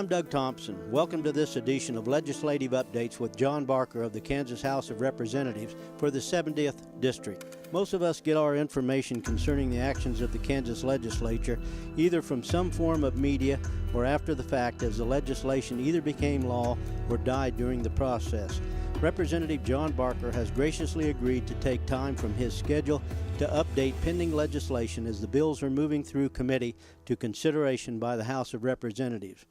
I'm Doug Thompson. Welcome to this edition of Legislative Updates with John Barker of the Kansas House of Representatives for the 70th District. Most of us get our information concerning the actions of the Kansas legislature either from some form of media or after the fact, as the legislation either became law or died during the process. Representative John Barker has graciously agreed to take time from his schedule to update pending legislation as the bills are moving through committee to consideration by the House of Representatives.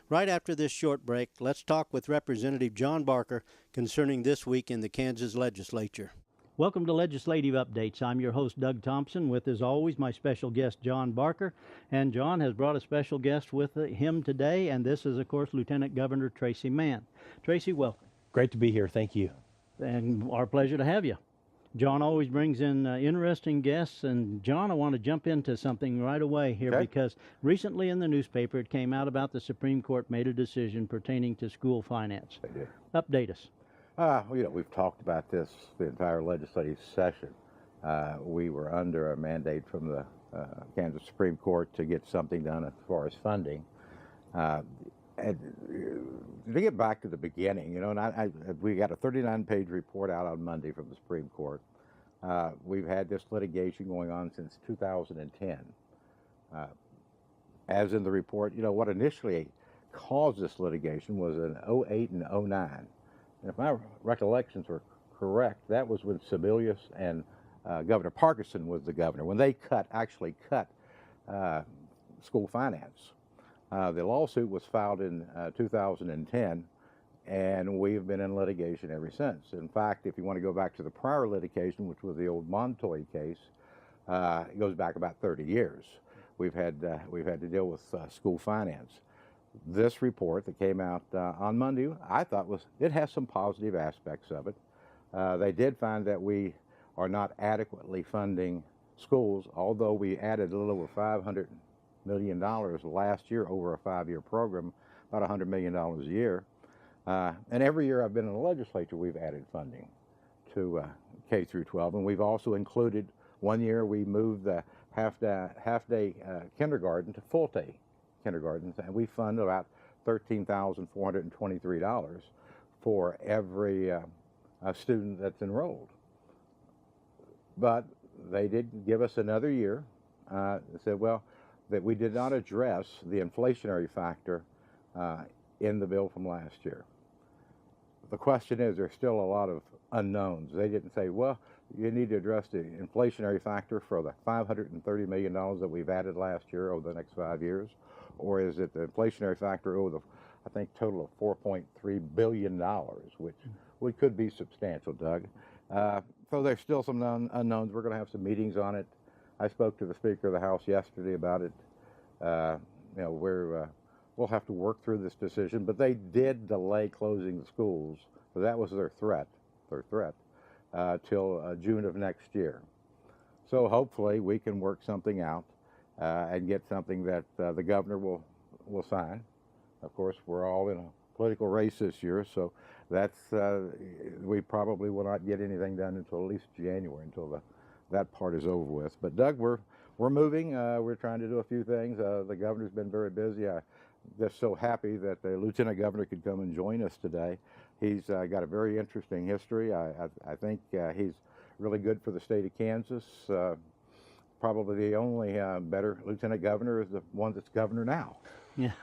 Right after this short break, let's talk with Representative John Barker concerning this week in the Kansas legislature. Welcome to Legislative Updates. I'm your host, Doug Thompson, with, as always, my special guest, John Barker. And John has brought a special guest with him today, and this is, of course, Lieutenant Governor Tracey Mann. Tracey, welcome. Great to be here. Thank you. And our pleasure to have you. John always brings in interesting guests, and John, I want to jump into something right away here because recently in the newspaper it came out about the Supreme Court made a decision pertaining to school finance. They did. Update us. We've talked about this the entire legislative session. We were under a mandate from the Kansas Supreme Court to get something done as far as funding. And to get back to the beginning, we got a 39-page report out on Monday from the Supreme Court. We've had this litigation going on since 2010. As in the report, what initially caused this litigation was in 2008 and 2009. And if my recollections were correct, that was when Sebelius and Governor Parkinson was the governor, when they actually cut school finance. The lawsuit was filed in 2010, and we've been in litigation ever since. In fact, if you want to go back to the prior litigation, which was the old Montoy case, it goes back about 30 years. We've had to deal with school finance. This report that came out on Monday, I thought it has some positive aspects of it. They did find that we are not adequately funding schools, although we added a little over $500 million last year over a 5-year program, about $100 million a year. And every year I've been in the legislature, we've added funding to K through 12. And we've also included, one year we moved the half-day kindergarten to full-day kindergartens, and we fund about $13,423 for every student that's enrolled. But they did give us another year. They said, well, that we did not address the inflationary factor in the bill from last year. The question is, there's still a lot of unknowns. They didn't say, well, you need to address the inflationary factor for the $530 million that we've added last year over the next 5 years, or is it the inflationary factor over the, I think, total of $4.3 billion, which could be substantial, Doug. So there's still some unknowns. We're going to have some meetings on it. I spoke to the Speaker of the House yesterday about it. We'll have to work through this decision, but they did delay closing the schools, so that was their threat, till June of next year. So hopefully we can work something out and get something that the governor will sign. Of course, we're all in a political race this year, so that's we probably will not get anything done until at least January, until that part is over with. But Doug, we're moving. We're trying to do a few things. The governor's been very busy. I'm just so happy that the lieutenant governor could come and join us today. He's got a very interesting history. I think he's really good for the state of Kansas. Probably the only better lieutenant governor is the one that's governor now. Yeah.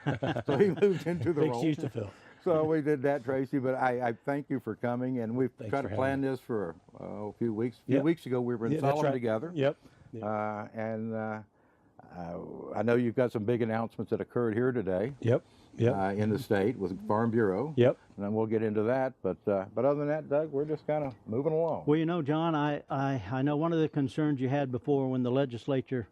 So he moved into the role. Big shoes to fill. So we did that, Tracey, but I thank you for coming, and we've Thanks tried to plan this for a few weeks. A few weeks ago, we were in Solomon together. Yep. I know you've got some big announcements that occurred here today. Yep. In the state with Farm Bureau. Yep. And then we'll get into that. But other than that, Doug, we're just kind of moving along. Well, John, I know one of the concerns you had before when the legislature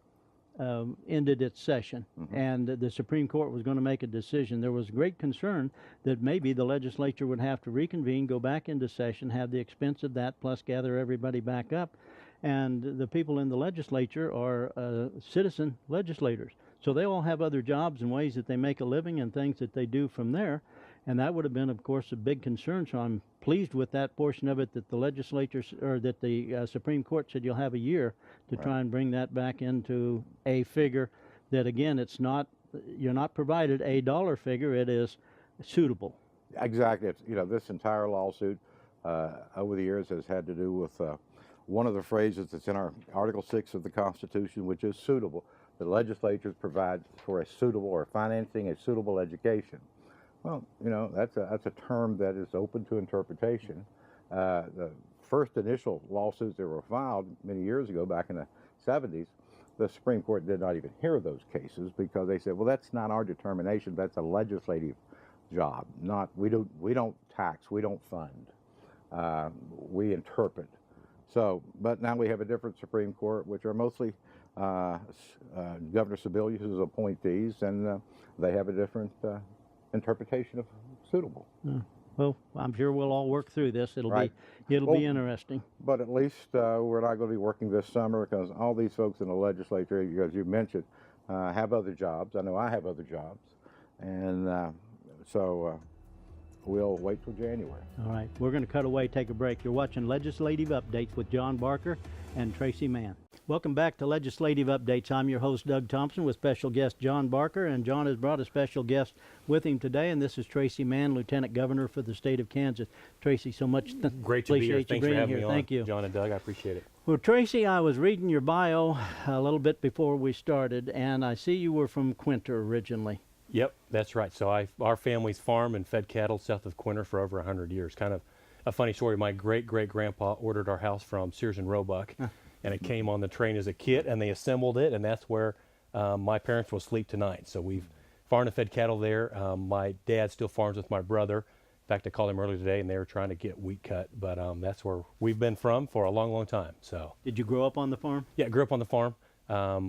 ended its session and the Supreme Court was going to make a decision. There was great concern that maybe the legislature would have to reconvene, go back into session, have the expense of that, plus gather everybody back up. And the people in the legislature are citizen legislators. So they all have other jobs and ways that they make a living and things that they do from there. And that would have been, of course, a big concern. So I'm pleased with that portion of it, that the legislature, or that the Supreme Court said you'll have a year to try and bring that back into a figure that, again, it's not you're not provided a dollar figure. It is suitable. Exactly. It's, this entire lawsuit over the years has had to do with one of the phrases that's in our Article 6 of the Constitution, which is suitable. The legislature provides for a suitable or financing a suitable education. Well, that's a term that is open to interpretation. The first initial lawsuits that were filed many years ago, back in the 70s, the Supreme Court did not even hear those cases because they said, well, that's not our determination. That's a legislative job. We don't tax. We don't fund. We interpret. So, but now we have a different Supreme Court, which are mostly Governor Sebelius's appointees, and they have a different interpretation of suitable. Well, I'm sure we'll all work through this. It'll Right. be be interesting. But at least we're not going to be working this summer because all these folks in the legislature, as you mentioned, have other jobs. I know I have other jobs, and so we'll wait till January. All right, we're going to cut away, take a break. You're watching Legislative Updates with John Barker and Tracey Mann. Welcome back to Legislative Updates. I'm your host, Doug Thompson, with special guest John Barker, and John has brought a special guest with him today, and this is Tracey Mann, Lieutenant Governor for the state of Kansas. Tracey, so much Great to be here. Appreciate you Thanks for being having here. me on, Thank you. John and Doug. I appreciate it. Well, Tracey, I was reading your bio a little bit before we started, and I see you were from Quinter originally. Yep, that's right. So our family's farmed and fed cattle south of Quinter for over 100 years. Kind of a funny story. My great-great-grandpa ordered our house from Sears and Roebuck, and it came on the train as a kit, and they assembled it, and that's where my parents will sleep tonight. So we've farmed and fed cattle there. My dad still farms with my brother. In fact, I called him earlier today, and they were trying to get wheat cut, but that's where we've been from for a long, long time. So. Did you grow up on the farm? Yeah, grew up on the farm.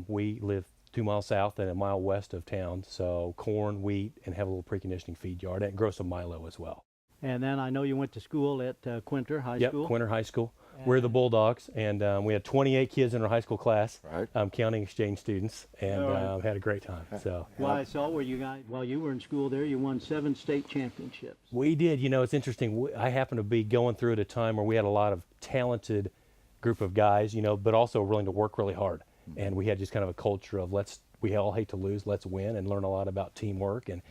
We live 2 miles south and a mile west of town, so corn, wheat, and have a little preconditioning feed yard, and grow some Milo as well. And then I know you went to school at Quinter High School. Yep, Quinter High School. We're the Bulldogs, and we had 28 kids in our high school class, Right. Counting exchange students, and had a great time. So. Well, I saw where you guys, while you were in school there, you won 7 state championships. We did. It's interesting. I happened to be going through at a time where we had a lot of talented group of guys, but also willing to work really hard. And we had just kind of a culture of we all hate to lose, let's win, and learn a lot about teamwork. And,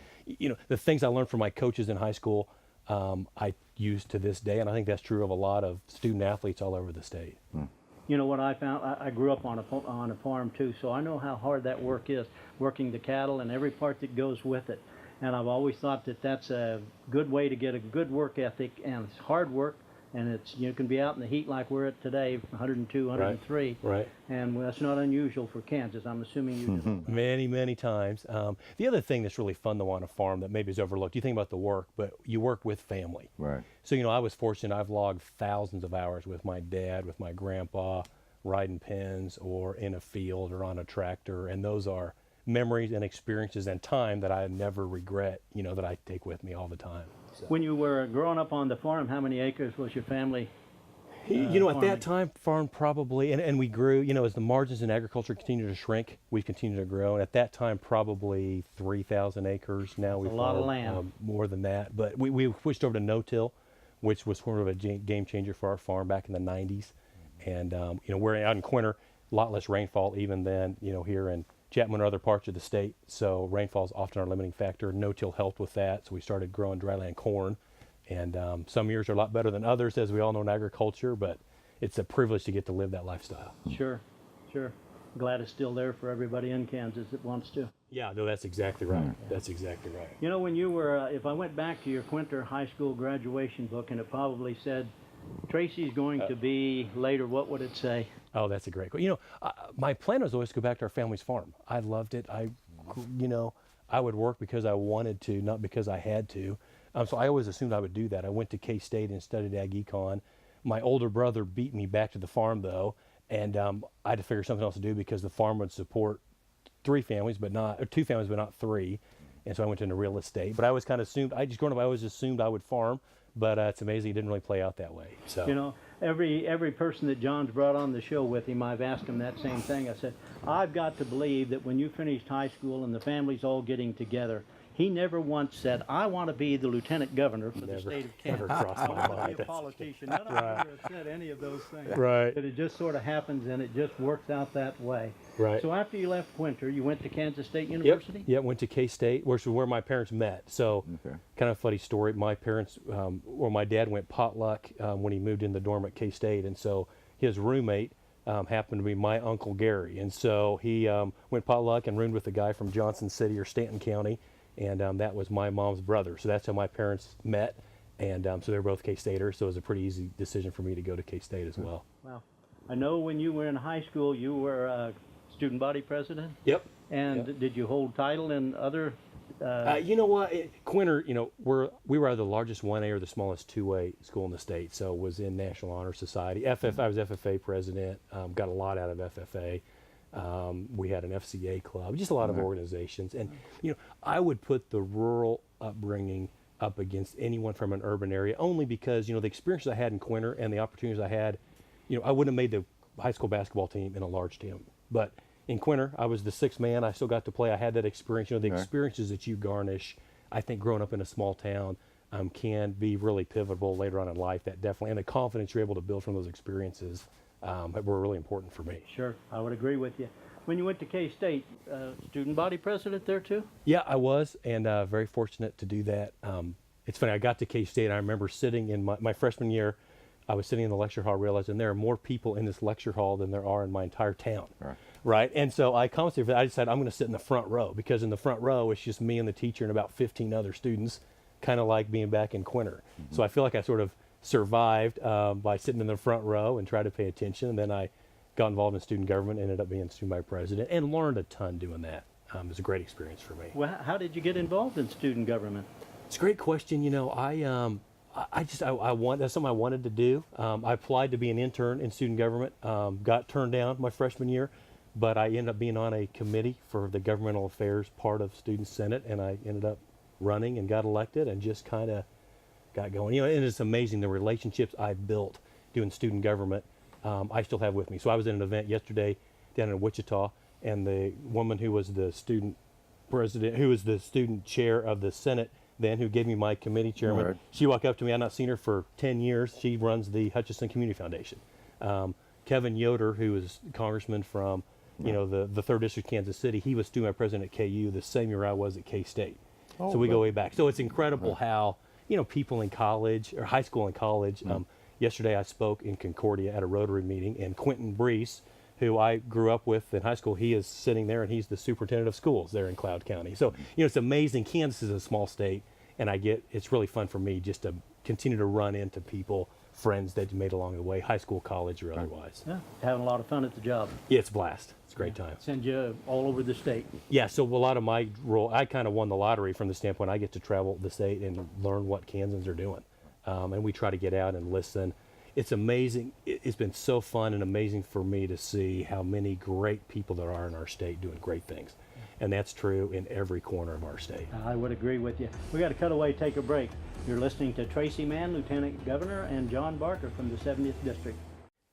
the things I learned from my coaches in high school, I use to this day, and I think that's true of a lot of student athletes all over the state. You know what I found? I grew up on a farm too, so I know how hard that work is, working the cattle and every part that goes with it. And I've always thought that that's a good way to get a good work ethic, and it's hard work, and it's you can be out in the heat like we're at today, 102, 103. Right. And that's not unusual for Kansas. I'm assuming you do. Many, many times. The other thing that's really fun though on a farm that maybe is overlooked, you think about the work, but you work with family. Right. So, I was fortunate. I've logged thousands of hours with my dad, with my grandpa, riding pens or in a field or on a tractor. And those are memories and experiences and time that I never regret, that I take with me all the time. So. When you were growing up on the farm, how many acres was your family? At that time, farm probably, and we grew, as the margins in agriculture continue to shrink, we continue to grow. And at that time, probably 3,000 acres. Now we've a lot of land. More than that. But we switched over to no-till, which was sort of a game changer for our farm back in the 90s. And, we're out in Quinter, a lot less rainfall even than, here in Chapman or other parts of the state. So rainfall is often our limiting factor. No-till helped with that. So we started growing dryland corn. And some years are a lot better than others, as we all know in agriculture, but it's a privilege to get to live that lifestyle. Sure. Glad it's still there for everybody in Kansas that wants to. Yeah, no, that's exactly right. That's exactly right. When you were, if I went back to your Quinter High School graduation book and it probably said, Tracey's going to be later, what would it say? Oh, that's a great question. My plan was always to go back to our family's farm. I loved it. I would work because I wanted to, not because I had to. So I always assumed I would do that. I went to K-State and studied ag econ. My older brother beat me back to the farm, though, and I had to figure something else to do because the farm would support 2 families, but not 3. And so I went into real estate. But I always kind of assumed, growing up, I always assumed I would farm, but it's amazing it didn't really play out that way. So. Every person that John's brought on the show with him, I've asked him that same thing. I said, I've got to believe that when you finished high school and the family's all getting together, he never once said, I want to be the lieutenant governor for the state of Kansas. Never crossed my I want to mind. be a politician. None of them ever have said any of those things. Right. But it just sort of happens, and it just works out that way. Right. So after you left Quinter, you went to Kansas State University? Yep, went to K-State, which is where my parents met. So, Okay. kind of funny story. My parents, my dad went potluck when he moved in the dorm at K-State, and so his roommate happened to be my Uncle Gary. And so he went potluck and roomed with a guy from Johnson City or Stanton County, and that was my mom's brother. So that's how my parents met, and so they're both K-Staters, so it was a pretty easy decision for me to go to K-State as well. Wow. I know when you were in high school, you were student body president? Yep. And did you hold title in other? You know what, Quinter, you know, we were either the largest 1A or the smallest 2A school in the state, so was in National Honor Society. I was FFA president, got a lot out of FFA. We had an FCA club, just a lot of organizations. And, you know, I would put the rural upbringing up against anyone from an urban area, only because, you know, the experiences I had in Quinter and the opportunities I had, you know, I wouldn't have made the high school basketball team in a large team. But in Quinter, I was the sixth man. I still got to play. I had that experience. You know, the experiences that you garnish, I think growing up in a small town can be really pivotal later on in life. That definitely, and the confidence you're able to build from those experiences were really important for me. Sure, I would agree with you. When you went to K-State, student body president there too? Yeah, I was, and very fortunate to do that. It's funny, I got to K-State, and I remember sitting in my freshman year, I was sitting in the lecture hall, realizing there are more people in this lecture hall than there are in my entire town. Right? And so I decided I'm going to sit in the front row, because in the front row, it's just me and the teacher and about 15 other students, kind of like being back in Quinter. So I feel like I sort of survived by sitting in the front row and tried to pay attention. And then I got involved in student government, ended up being student body president, and learned a ton doing that. It was a great experience for me. Well, how did you get involved in student government? It's a great question. You know, that's something I wanted to do. I applied to be an intern in student government, got turned down my freshman year, but I ended up being on a committee for the governmental affairs part of Student Senate, and I ended up running and got elected and just kind of got going. You know, and it's amazing the relationships I built doing student government. I still have with me. So I was at an event yesterday down in Wichita, and the woman who was the student president, who was the student chair of the Senate then, who gave me my committee chairman, she walked up to me. I've not seen her for 10 years. She runs the Hutchinson Community Foundation. Kevin Yoder, who is congressman from, you know, the 3rd District, Kansas City, he was student president at KU the same year I was at K-State. So we go way back. So it's incredible how, you know, people in college, or high school and college, yesterday I spoke in Concordia at a Rotary meeting, and Quentin Brees, who I grew up with in high school, he is sitting there, and he's the superintendent of schools there in Cloud County. So, you know, it's amazing. Kansas is a small state, and it's really fun for me just to continue to run into people, friends that you made along the way, high school, college, or otherwise. Yeah, having a lot of fun at the job. Yeah, it's a blast. It's a great time. Send you all over the state. Yeah, so a lot of my role, I kind of won the lottery from the standpoint I get to travel the state and learn what Kansans are doing. And we try to get out and listen. It's amazing. It's been so fun and amazing for me to see how many great people there are in our state doing great things. And that's true in every corner of our state. I would agree with you. We got to cut away, take a break. You're listening to Tracey Mann, Lieutenant Governor, and John Barker from the 70th District.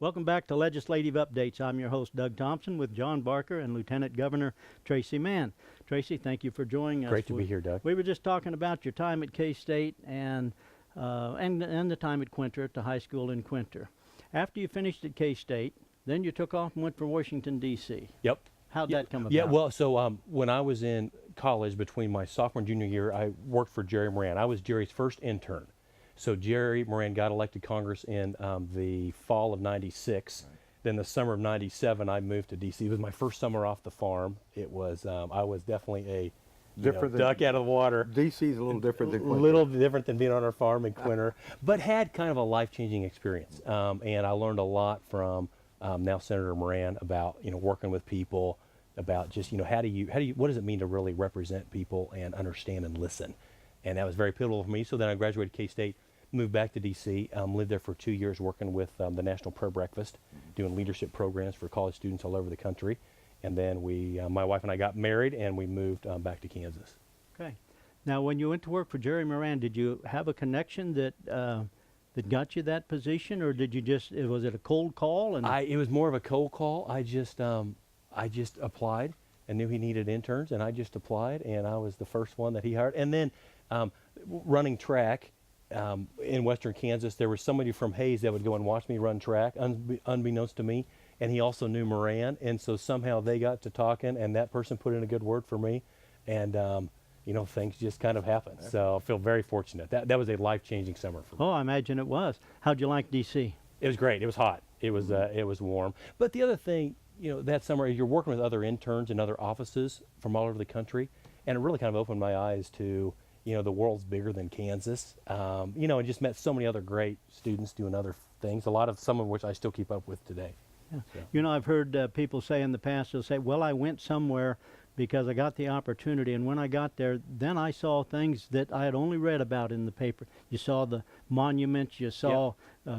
Welcome back to Legislative Updates. I'm your host, Doug Thompson, with John Barker and Lieutenant Governor Tracey Mann. Tracey, thank you for joining us. Great to be here, Doug. We were just talking about your time at K-State and the time at Quinter, at the high school in Quinter. After you finished at K-State, then you took off and went for Washington, D.C. Yep. How'd that come about? Yeah, well, so when I was in college, between my sophomore and junior year, I worked for Jerry Moran. I was Jerry's first intern. So Jerry Moran got elected Congress in the fall of '96. Then the summer of '97, I moved to D.C. It was my first summer off the farm. It was, I was definitely a duck out of the water. D.C. is a little different than Quinter. A little different than being on our farm in Quinter, but had kind of a life-changing experience. And I learned a lot from now Senator Moran about, you know, working with people, about just, you know, what does it mean to really represent people and understand and listen? And that was very pivotal for me. So then I graduated K-State, moved back to D.C., lived there for 2 years working with the National Prayer Breakfast, doing leadership programs for college students all over the country. And then my wife and I got married, and we moved back to Kansas. Okay. Now, when you went to work for Jerry Moran, did you have a connection that got you that position, or did you was it a cold call? It was more of a cold call. I just applied and knew he needed interns, and I just applied, and I was the first one that he hired. And then running track in western Kansas, there was somebody from Hayes that would go and watch me run track, unbeknownst to me, and he also knew Moran, and so somehow they got to talking, and that person put in a good word for me, and you know, things just kind of happened. So I feel very fortunate. That was a life-changing summer for me. Oh, I imagine it was. How'd you like D.C.? It was great. It was hot. It was warm. But the other thing, you know, that summer, you're working with other interns in other offices from all over the country, and it really kind of opened my eyes to, you know, the world's bigger than Kansas. You know, and just met so many other great students doing other things, some of which I still keep up with today. Yeah. So. You know, I've heard people say in the past, they'll say, well, I went somewhere because I got the opportunity, and when I got there, then I saw things that I had only read about in the paper. You saw the monuments, you saw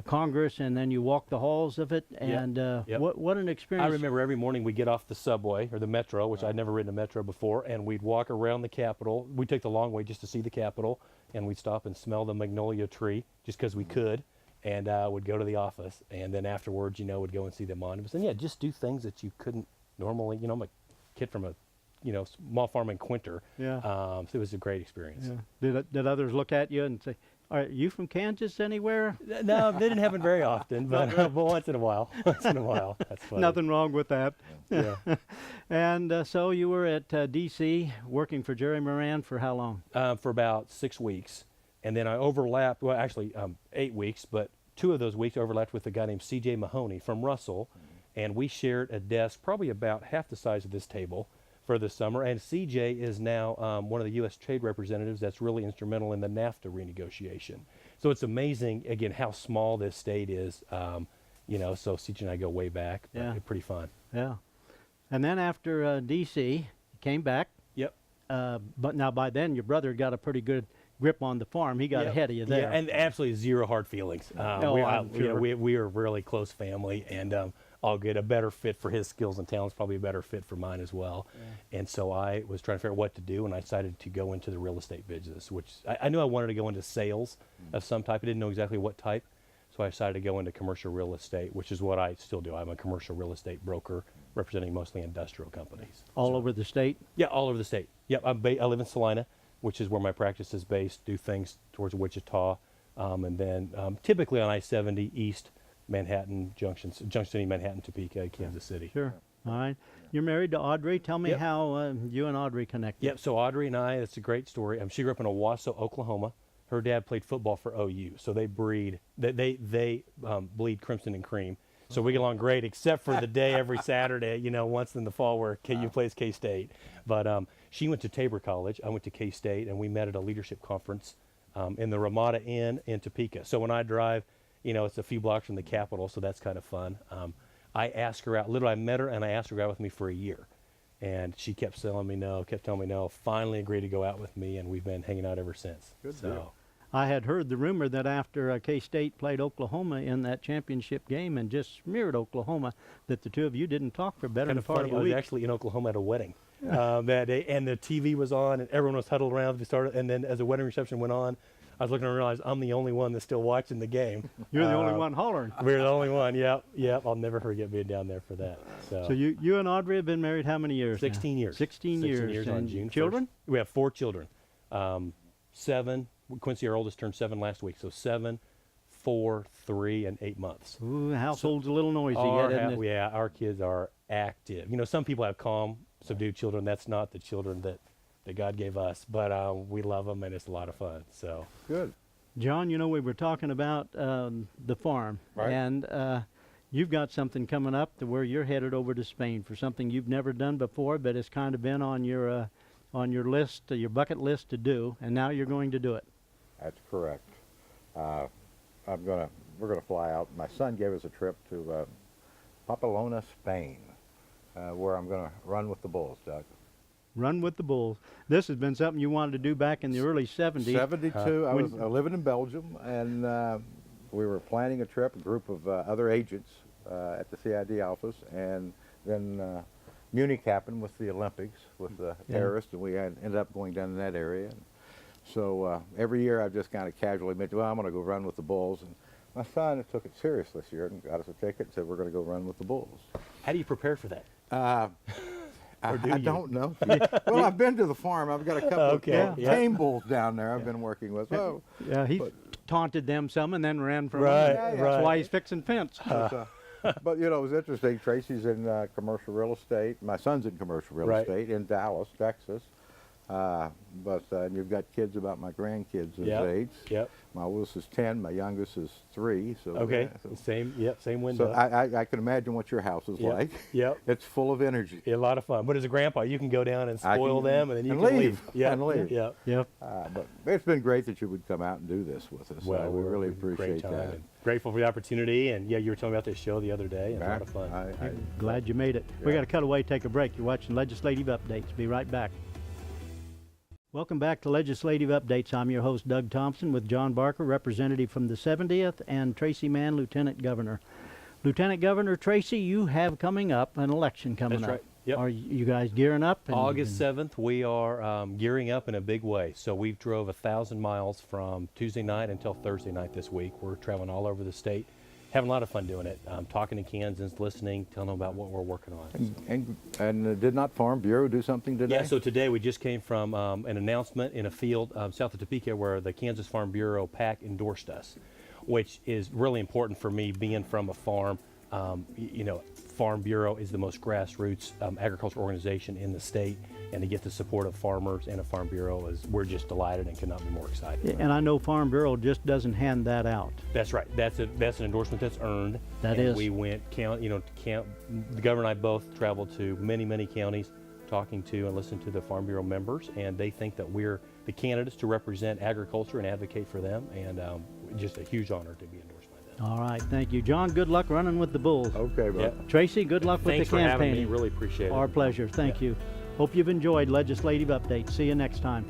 Congress, and then you walked the halls of it, and what an experience. I remember every morning we'd get off the subway, or the metro, which I'd never ridden a metro before, and we'd walk around the Capitol. We'd take the long way just to see the Capitol, and we'd stop and smell the magnolia tree, just because we could, and would go to the office, and then afterwards, you know, would go and see the monuments. And yeah, just do things that you couldn't normally, you know, I'm a kid from a, you know, small farm in Quinter. Yeah. So it was a great experience. Yeah. Did others look at you and say, are you from Kansas anywhere? No, it didn't happen very often, but once in a while. Once in a while. That's funny. Nothing wrong with that. Yeah. And so you were at D.C. working for Jerry Moran for how long? For about 6 weeks. And then I overlapped, well, actually 8 weeks, but 2 of those weeks overlapped with a guy named C.J. Mahoney from Russell. And we shared a desk probably about half the size of this table for the summer, and CJ is now one of the U.S. trade representatives that's really instrumental in the NAFTA renegotiation. So it's amazing, again, how small this state is, you know, so CJ and I go way back, but Yeah. pretty fun. Yeah. And then after D.C., you came back. Yep. But now by then your brother got a pretty good grip on the farm. He got ahead of you there. Yeah, and absolutely zero hard feelings. I'm sure. We are a really close family, and I'll get a better fit for his skills and talents, probably a better fit for mine as well. Yeah. And so I was trying to figure out what to do, and I decided to go into the real estate business, which I knew I wanted to go into sales of some type. I didn't know exactly what type, so I decided to go into commercial real estate, which is what I still do. I'm a commercial real estate broker representing mostly industrial companies. All over the state? Yeah, all over the state. Yep, I live in Salina, which is where my practice is based, do things towards Wichita, and then typically on I-70 East, Manhattan, Junction City, Manhattan, Topeka, Kansas City. Sure. All right. You're married to Audrey. Tell me how you and Audrey connected. Yep. So Audrey and I, it's a great story. She grew up in Owasso, Oklahoma. Her dad played football for OU, so they bleed crimson and cream. So we get along great, except for the day every Saturday, you know, once in the fall where KU plays K-State. But she went to Tabor College. I went to K-State, and we met at a leadership conference in the Ramada Inn in Topeka. So when I drive, you know, it's a few blocks from the Capitol, so that's kind of fun. I asked her out. Literally, I met her, and I asked her to go out with me for a year. And she kept telling me no, finally agreed to go out with me, and we've been hanging out ever since. Good deal. I had heard the rumor that after K-State played Oklahoma in that championship game and just smeared Oklahoma, that the two of you didn't talk for better than part of a week. I was actually in Oklahoma at a wedding that day, and the TV was on, and everyone was huddled around. We started, and then as the wedding reception went on, I was looking and realized I'm the only one that's still watching the game. You're the only one hollering. We're the only one. Yep. I'll never forget being down there for that. So you and Audrey have been married how many years? 16 years. 16 years. on And June 1st. Children? We have 4 children. 7. Quincy, our oldest, turned 7 last week. So 7, 4, 3, and 8 months. Ooh, the household's a little noisy yet, isn't it? Yeah, our kids are active. You know, some people have calm, subdued children. That's not the children that God gave us, but we love them, and it's a lot of fun. So Good. John, you know, we were talking about the farm, Right. and you've got something coming up to where you're headed over to Spain for something you've never done before, but it's kind of been on your list, your bucket list to do, and now you're going to do it. That's correct. We're gonna fly out. My son gave us a trip to Pamplona, Spain, where I'm gonna run with the bulls, Doug. Run with the bulls. This has been something you wanted to do back in the early 70s. 72. I was living in Belgium, and we were planning a trip, a group of other agents at the CID office, and then Munich happened with the Olympics with the terrorists, and we ended up going down in that area. And so every year I've just kind of casually mentioned, well, I'm going to go run with the bulls. And my son took it serious this year and got us a ticket and said, we're going to go run with the bulls. how do you prepare for that? Or do I you? don't know. Well, I've been to the farm. I've got a couple Okay, of yeah. tame bulls down there I've been working with. Oh, Yeah, he taunted them some and then ran from Right, them. Yeah, yeah. That's why he's fixing fence. but you know, it was interesting. Tracy's in commercial real estate. My son's in commercial real Right. estate in Dallas, Texas. But you've got kids about my grandkids' Yep, age. yep. My oldest is 10. My youngest is 3. So Okay, yeah, same so window. I can imagine what your house is Yep, like. yep. It's full of energy. A lot of fun. But as a grandpa, you can go down and I spoil can- them, and then you and can leave. Yeah, And leave. Yeah. Yep. But it's been great that you would come out and do this with us. Well, we really it was a great appreciate time that. and grateful for the opportunity. And yeah, you were telling me about this show the other day, and a lot of fun. Glad you made it. We Yeah. got to cut away, take a break. You're watching Legislative Updates. Be right back. Welcome back to Legislative Updates. I'm your host, Doug Thompson, with John Barker, representative from the 70th, and Tracey Mann, Lieutenant Governor. Lieutenant Governor Tracey, you have coming up an election coming That's up. right. Yep. Are you guys gearing up? August 7th, we are gearing up in a big way. So we've drove 1,000 miles from Tuesday night until Thursday night this week. We're traveling all over the state, having a lot of fun doing it, talking to Kansans, listening, telling them about what we're working on. And did not Farm Bureau do something today? Yeah, so today we just came from an announcement in a field south of Topeka where the Kansas Farm Bureau PAC endorsed us, which is really important for me being from a farm. You know, Farm Bureau is the most grassroots agriculture organization in the state, and to get the support of farmers and a Farm Bureau we're just delighted and could not be more excited. And I know Farm Bureau just doesn't hand that out. That's right. That's an endorsement that's earned. That and is. We went the governor and I both traveled to many counties, talking to and listening to the Farm Bureau members, and they think that we're the candidates to represent agriculture and advocate for them, and just a huge honor to be endorsed by them. All right, thank you. John, good luck running with the Bulls. Okay, bud. Yeah. Tracy, good luck with Thanks the for campaign. having me. Really appreciate it. Our pleasure. Thank you. Hope you've enjoyed Legislative Updates. See you next time.